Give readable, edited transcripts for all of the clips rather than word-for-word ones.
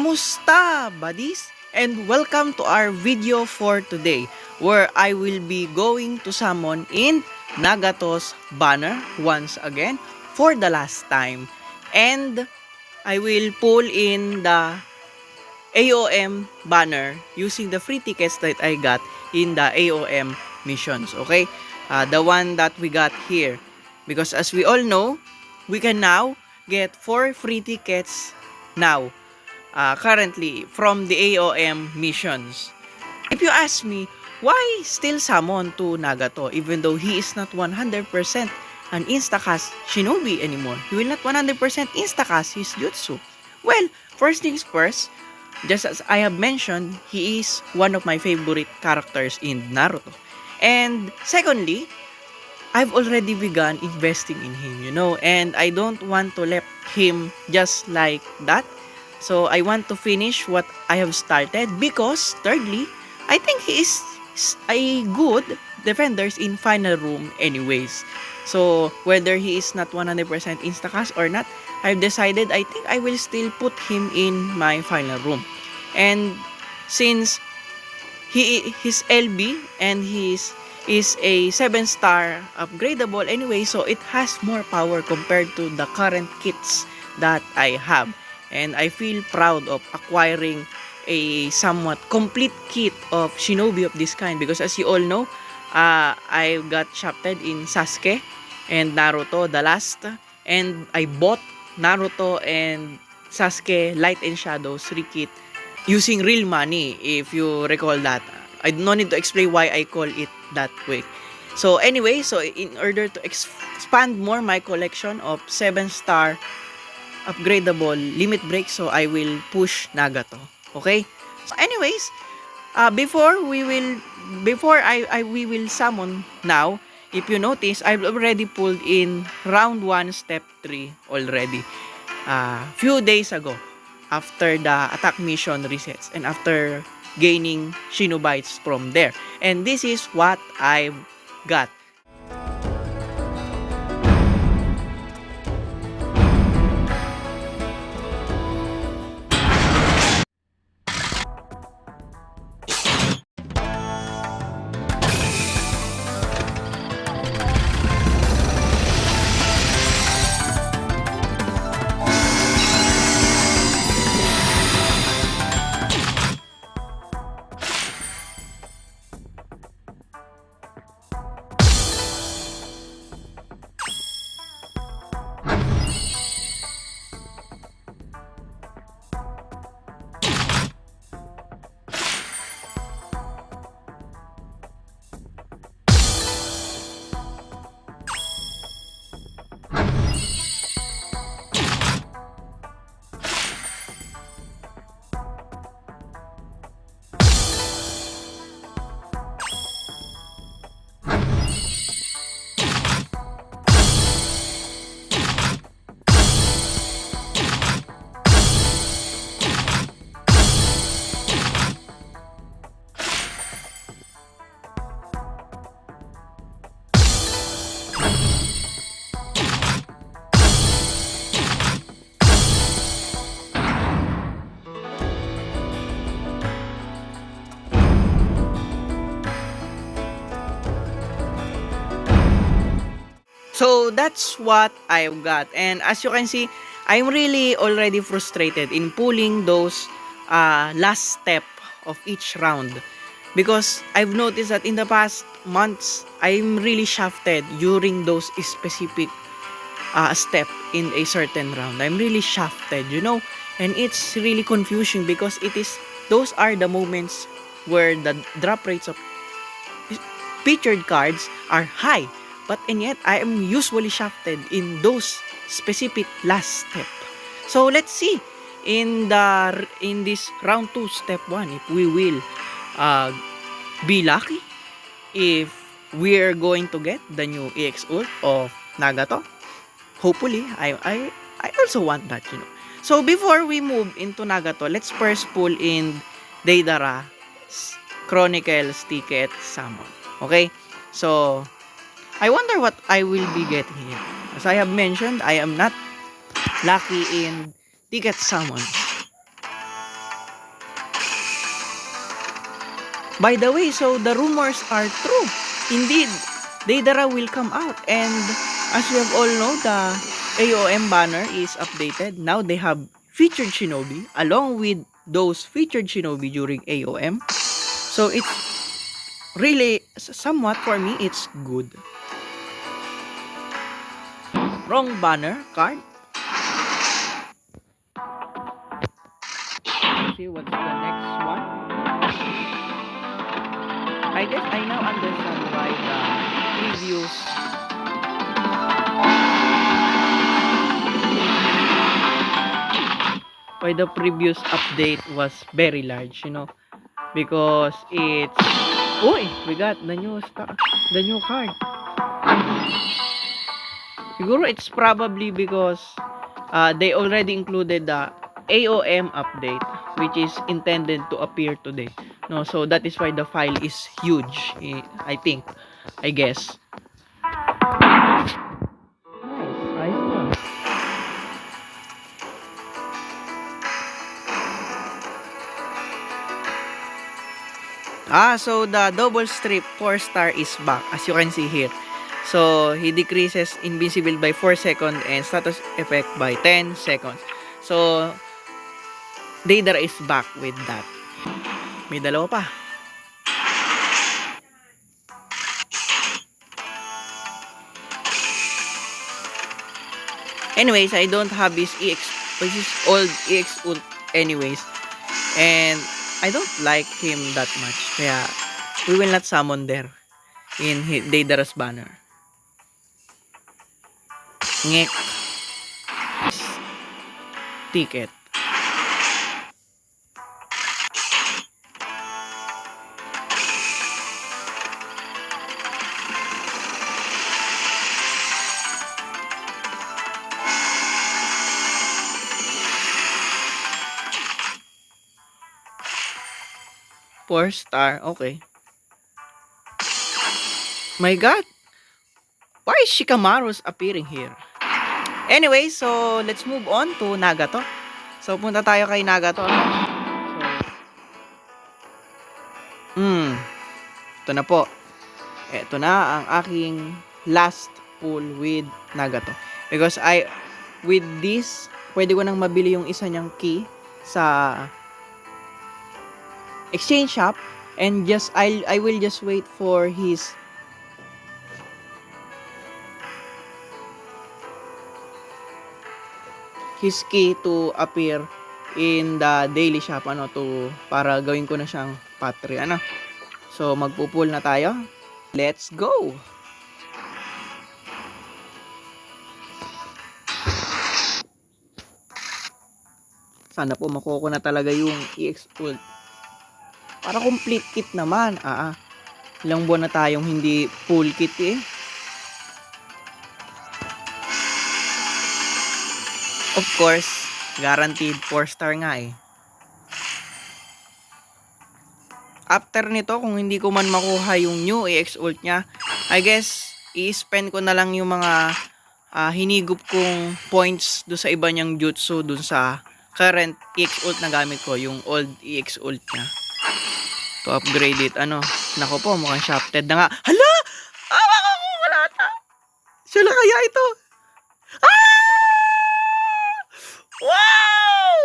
Kamusta, buddies? And welcome to our video for today, where I will be going to summon in Nagato's banner once again for the last time. And I will pull in the AOM banner using the free tickets that I got in the AOM missions, okay? The one that we got here. Because as we all know, we can now get 4 free tickets now. Currently from the AOM missions. If you ask me, why still summon to Nagato even though he is not 100% an instacast shinobi anymore? He will not 100% instacast his jutsu. Well, first things first, just as I have mentioned, he is one of my favorite characters in Naruto. And secondly, I've already begun investing in him, and I don't want to let him just like that. So I want to finish what I have started because thirdly, I think he is a good defender in final room anyways. So whether he is not 100% instacast or not, I've decided I think I will still put him in my final room. And since his LB and his is a 7-star upgradable anyway, so it has more power compared to the current kits that I have. And I feel proud of acquiring a somewhat complete kit of shinobi of this kind because as you all know, I got shafted in Sasuke and Naruto the last, and I bought Naruto and Sasuke Light and Shadows kit using real money, if you recall that. I no need to explain why I call it that way. So anyway, so in order to expand more my collection of 7-star upgradable limit break, so I will push Nagato. Okay? So anyways, before we will summon now, if you notice, I've already pulled in round 1 step 3 already. Few days ago after the attack mission resets and after gaining Shinobites from there. And this is what I've got. So that's what I've got. And as you can see, I'm really already frustrated in pulling those last step of each round. Because I've noticed that in the past months, I'm really shafted during those specific step in a certain round. I'm really shafted. And it's really confusing because those are the moments where the drop rates of featured cards are high. But and yet, I am usually shafted in those specific last step. So let's see in this round 2 step 1 if we will be lucky, if we're going to get the new EX ult of Nagato. Hopefully, I also want that. So before we move into Nagato, let's first pull in Deidara Chronicles ticket summon. Okay? So I wonder what I will be getting here. As I have mentioned, I am not lucky in ticket summons. By the way, so the rumors are true. Indeed, Deidara will come out. And as we have all know, the AOM banner is updated. Now they have featured Shinobi along with those featured Shinobi during AOM. So it's really, somewhat for me, it's good. Wrong banner card. Let's see what's the next one. I guess I now understand why the previous update was very large, because it's we got the new card. Siguro it's probably because they already included the AOM update, which is intended to appear today. No, so that is why the file is huge. I guess. Nice one. So the double strip 4-star is back, as you can see here. So he decreases invisible by 4 seconds and status effect by 10 seconds. So Deidara is back with that. May dalawa pa. Anyways, I don't have his old EX ult anyways. And I don't like him that much. Kaya we will not summon there in Deidara's banner. Ngek. Ticket. Four-star, okay. My God, why is Shikamaru's appearing here? Anyway, so let's move on to Nagato. So punta tayo kay Nagato. Ito na po. Ito na ang aking last pull with Nagato. Because with this, pwede ko nang mabili yung isa niyang key sa exchange shop, and I will just wait for his key to appear in the daily shop para gawin ko na siyang patri. So magpo-pull na tayo. Let's go. Sana po makuha ko na talaga yung EX ult. Para complete kit naman. Ilang buwan na tayong hindi full kit eh. Of course, guaranteed 4-star nga eh. After nito, kung hindi ko man makuha yung new EX ult niya, I guess, i-spend ko na lang yung mga hinigup kong points do sa iba niyang jutsu dun sa current EX ult na gamit ko, yung old EX ult niya. To upgrade it. Nako po, mukhang shafted na nga. Hala! Wala na. Sila kaya ito? Wow!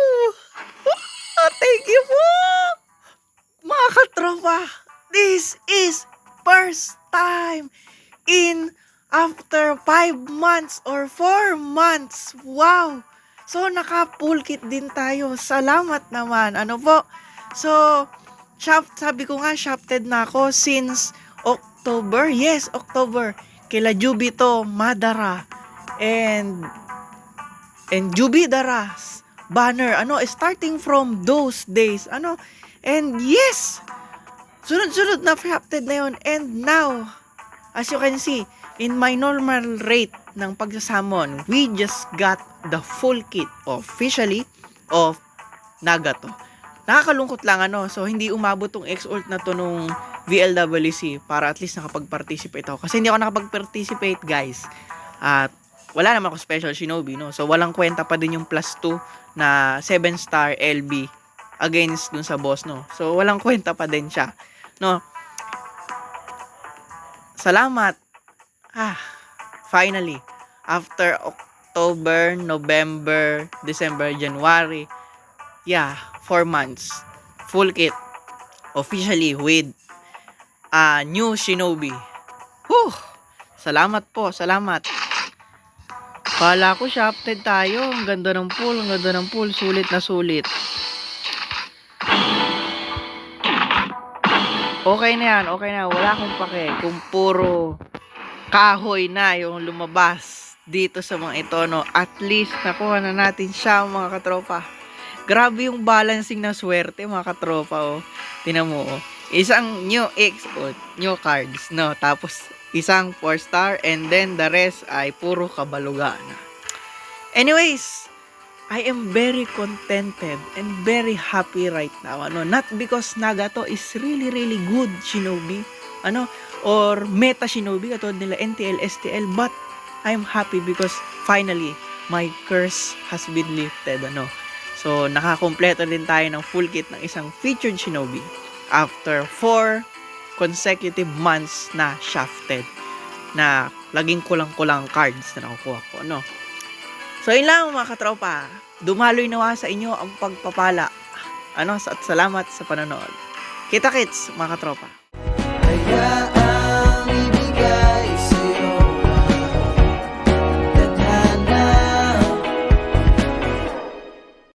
Thank you po! Mga katropa, this is first time in after 5 months or 4 months. Wow! So, naka-full kit din tayo. Salamat naman. So, sabi ko nga, shafted na ako since October. Yes, October. Kila Jubito, Madara, and Jubidaras banner. Starting from those days. And yes, sunod-sunod na shafted na yun. And now, as you can see, in my normal rate ng pagsasamon, we just got the full kit officially of Nagato. Nakakalungkot lang so hindi umabot tong EX ult na to nung VLWC para at least nakapag-participate ako. Kasi hindi ako nakapag-participate, guys. At wala naman ako special Shinobi, no? So walang kwenta pa din yung +2 na 7-star LB against dun sa boss, no? So walang kwenta pa din siya. no? Salamat. Finally, after October, November, December, January, 4 months, full kit, officially with new Shinobi. Whew! Salamat po, salamat. Kala ko shafted tayo. Ang ganda ng pool, ang ganda ng pool. Sulit na sulit. Okay na yan, okay na. Wala akong pake. Kung puro kahoy na yung lumabas dito sa mga ito, no? At least, nakuha na natin siya, mga katropa. Grabe yung balancing ng swerte, mga katropa, oh. Tinan mo, oh. Isang new X, oh, new cards, no? Tapos, isang 4-star, and then the rest ay puro kabalugan. Anyways, I am very contented and very happy right now. Not because Nagato is really good Shinobi, or meta Shinobi katulad nila NTL, STL, but I'm happy because finally my curse has been lifted, So nakakumpleto din tayo ng full kit ng isang featured Shinobi after 4 consecutive months na shafted, na laging kulang-kulang cards na nakukuha ko, So, yun lang mga katropa. Dumaloy nawa sa inyo ang pagpapala. At salamat sa panonood. Kita-kits mga katropa.